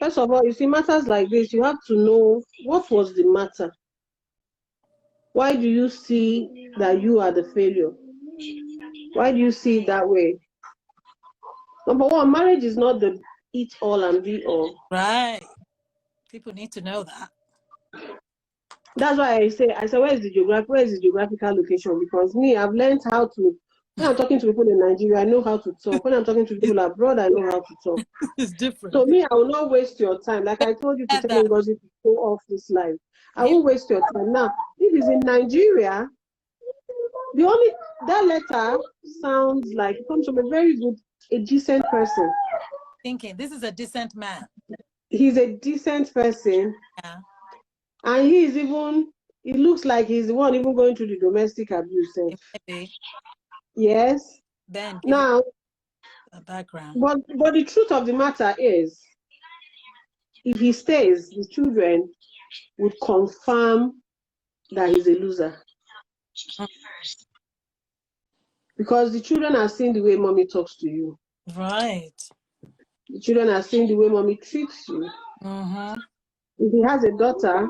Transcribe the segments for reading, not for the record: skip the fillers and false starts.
First of all, you see, matters like this, you have to know what was the matter. Why do you see that you are the failure? Why do you see it that way? Number one, marriage is not the eat all and be all. Right. People need to know that. That's why I say, where is the geographical location? Because me, I've learned how to, when I'm talking to people in Nigeria, I know how to talk. When I'm talking to people abroad, I know how to talk. It's different. So me, I will not waste your time. Like I told you to tell Ngozi to go off this life. I won't waste your time. Now, if it's in Nigeria, that letter sounds like it comes from a very good, a decent person. Thinking, this is a decent man. He's a decent person. Yeah. And it looks like he's the one even going through the domestic abuse. Maybe. Yes. Then now, the background. But the truth of the matter is, if he stays, the children would confirm that he's a loser. Because the children are seeing the way mommy talks to you. Right. The children are seeing the way mommy treats you. Mm-hmm. If he has a daughter,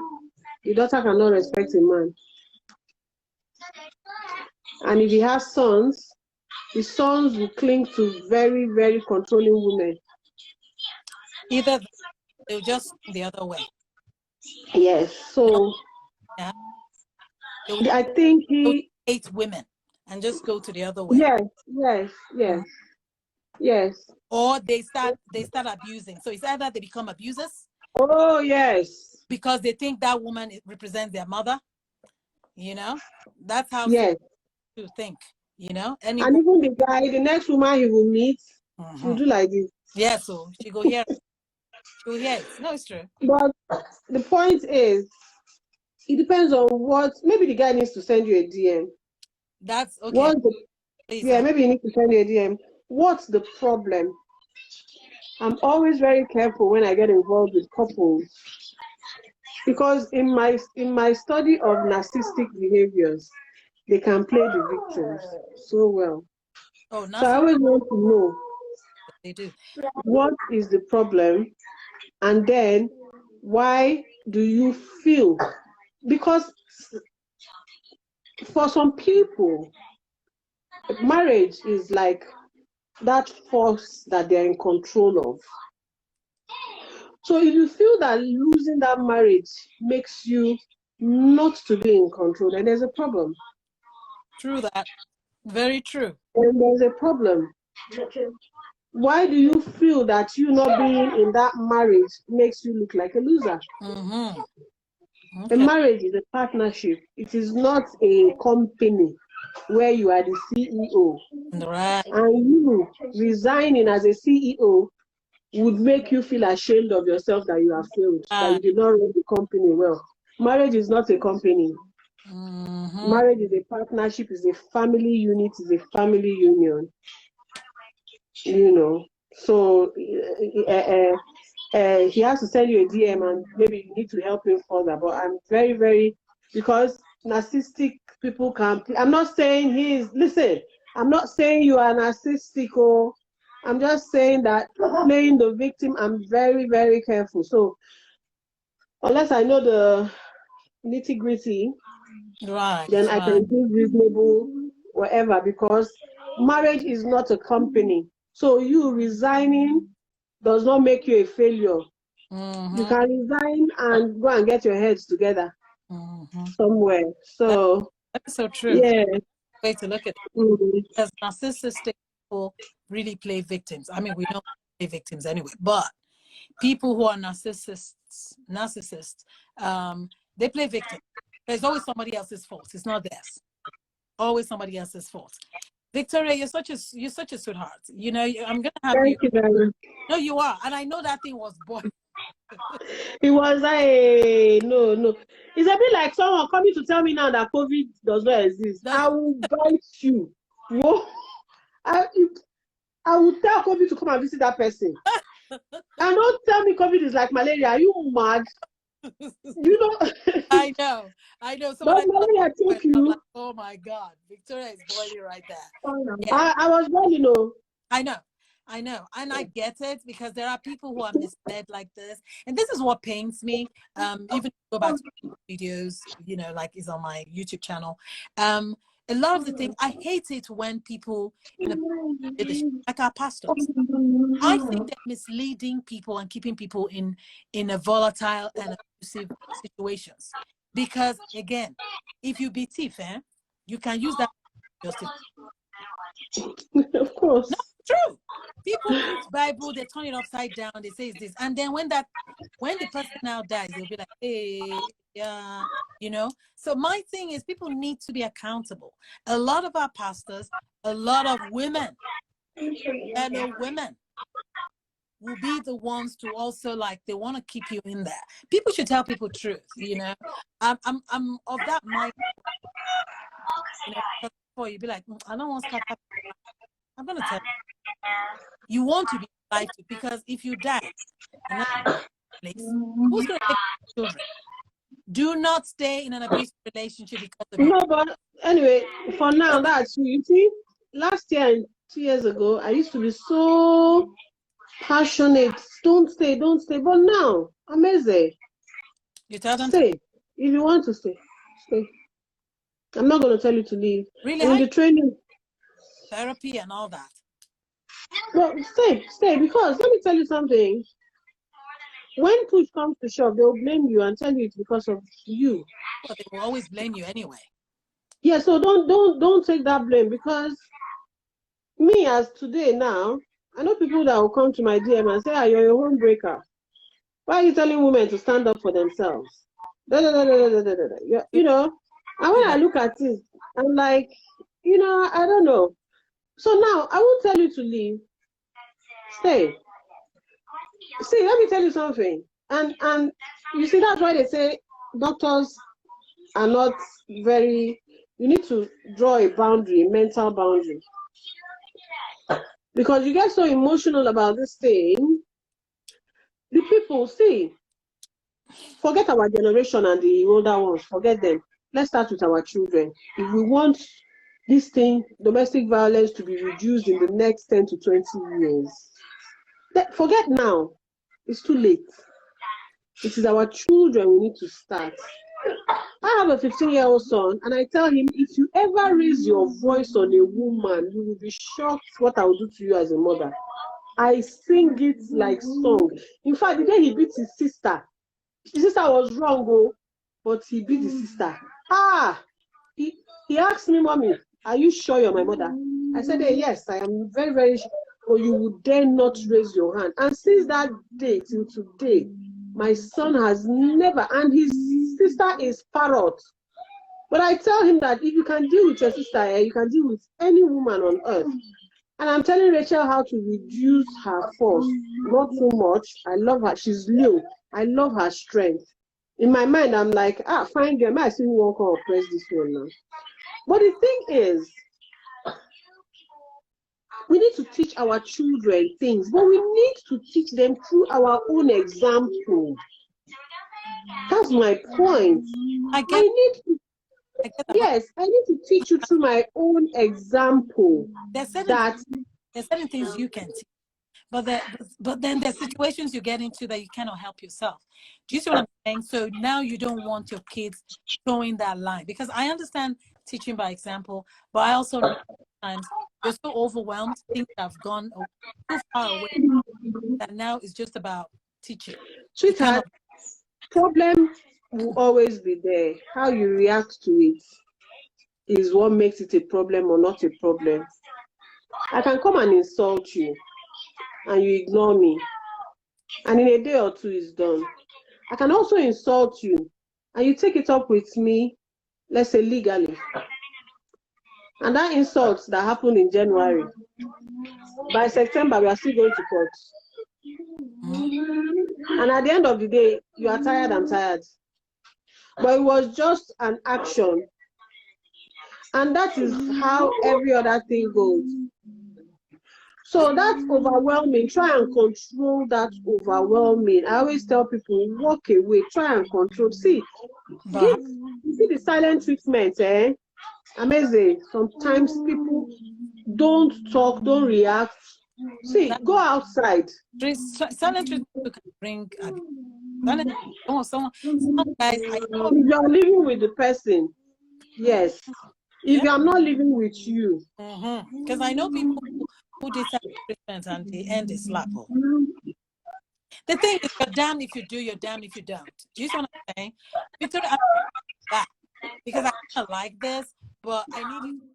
the daughter cannot respect a man. And if he has sons, the sons will cling to very, very controlling women. Either they'll just the other way. Yes. So yeah. I think he hate women and just go to the other way. Yes. Or they start abusing. So it's either they become abusers. Oh yes. Because they think that woman represents their mother. You know? That's how to think. You know? And even the guy, the next woman he will meet, will do like this. Yeah, so she go here. She go here. No, it's true. But the point is, it depends on what. Maybe the guy needs to send you a DM. That's okay. Maybe he needs to send you a DM. What's the problem? I'm always very careful when I get involved with couples, because in my study of narcissistic behaviors, they can play the victims so well. Oh, so I always want to know they do. What is the problem, and then why do you feel? Because for some people, marriage is like that force that they're in control of. So if you feel that losing that marriage makes you not to be in control, then there's a problem. True that. Very true. And there's a problem. Why do you feel that you not being in that marriage makes you look like a loser? Mm-hmm. Okay. A marriage is a partnership. It is not a company where you are the CEO. Right. And you resigning as a CEO would make you feel ashamed of yourself that you have failed, that you did not run the company well. Marriage is not a company. Mm-hmm. Marriage is a partnership, is a family unit, is a family union. You know, so he has to send you a DM, and maybe you need to help him further. But I'm very, very, because narcissistic people can. I'm not saying I'm not saying you are narcissistic, or I'm just saying that playing the victim, I'm very, very careful. So unless I know the nitty-gritty, right, then I can give reasonable whatever, because marriage is not a company. So you resigning does not make you a failure. Mm-hmm. You can resign and go and get your heads together somewhere. So that's so true. Yeah. Way to look at it. Because narcissistic people really play victims. I mean, we don't play victims anyway, but people who are narcissists, they play victims. There's always somebody else's fault. It's not theirs. Always somebody else's fault. Victoria, you're such a sweetheart. You know, I'm gonna have Thank you very much. No, you are, and I know that thing was born. It was no. It's a bit like someone coming to tell me now that COVID does not exist. I will bite you. Whoa. I will tell COVID to come and visit that person. And don't tell me COVID is like malaria. Are you mad? You know. I know. But malaria take you. Like, oh my God, Victoria is boiling right there. Yeah. I was boiling, I know. I know, and I get it, because there are people who are misled like this, and this is what pains me. Even go back to videos, you know, like is on my YouTube channel. A lot of the things, I hate it when people in a leadership, like our pastors, I think they're misleading people and keeping people in a volatile and abusive situations. Because again, if you be thief, you can use that justice. Of course. No, true. People preach Bible, they turn it upside down, they say it's this. And then when the person now dies, they'll be like, hey, yeah, you know. So my thing is, people need to be accountable. A lot of our pastors, a lot of women, fellow women, will be the ones to also, like, they want to keep you in there. People should tell people truth, you know. I'm of that mind. You know, before you be like, I don't want to start. I'm gonna tell you want to be alive too, because if you die in another place, who's gonna take children? Do not stay in an abusive relationship because of No, but anyway, for now, so, that's you see. Last year and 2 years ago, I used to be so passionate. Don't stay, don't stay. But now, amazing. you tell them Stay. If you want to stay, stay. I'm not going to tell you to leave. really And in the training, therapy and all that. well, stay. Because let me tell you something. When push comes to shove, they'll blame you and tell you it's because of you. Well, they will always blame you anyway. Yeah, so don't take that blame, because me as today now, I know people that will come to my DM and say, "Ah, you're a home breaker. Why are you telling women to stand up for themselves?" Da, da, da, da, da, da, da, da. You know, and when I look at it, I'm like, you know, I don't know. So now I won't tell you to leave. Stay. See, let me tell you something. And you see, that's why they say doctors are not very. You need to draw a boundary, a mental boundary, because you get so emotional about this thing. The people, see, forget our generation and the older ones, forget them. Let's start with our children. If we want this thing, domestic violence, to be reduced in the next 10 to 20 years, forget now. It's too late. It is our children we need to start. I have a 15-year-old son, and I tell him, if you ever raise your voice on a woman, you will be shocked what I will do to you as a mother. I sing it like song. In fact, the day he beat his sister was wrong, but he beat his sister. He asked me, "Mommy, are you sure you're my mother?" I said, "Hey, yes, I am very, very sure. But you would dare not raise your hand." And since that day till today, my son has never, and his sister is parrot. But I tell him that if you can deal with your sister, you can deal with any woman on earth. And I'm telling Rachel how to reduce her force. Not too much. I love her. She's new. I love her strength. In my mind, I'm like, fine girl, I still won't come press this one now. But the thing is, we need to teach our children things, but we need to teach them through our own example. That's my point. I need to teach you through my own example. There's certain things you can teach, but then there's situations you get into that you cannot help yourself. Do you see what I'm saying? So now you don't want your kids showing that line, because I understand teaching by example, but I also know sometimes you're so overwhelmed, things have gone too far away, that now it's just about teaching. Sweetheart, problem will always be there. How you react to it is what makes it a problem or not a problem. I can come and insult you and you ignore me, and in a day or two it's done. I can also insult you and you take it up with me, let's say legally. And that insult that happened in January, by September we are still going to court. And at the end of the day, you are tired, I'm tired. But it was just an action. And that is how every other thing goes. So that's overwhelming. Try and control that overwhelming. I always tell people, walk away, try and control. See, you see the silent treatment, Amazing. Sometimes people don't talk, don't react, See, go outside. Silent treatment can bring silent. Some guys, I know. If you're living with the person, yes. If I'm not living with you, because I know people who did silent treatment and the end is slap. The thing is, you're damned if you do, you're damned if you don't. Do you see what I'm saying? Victoria, I'm that because I kind of like this, but I need you to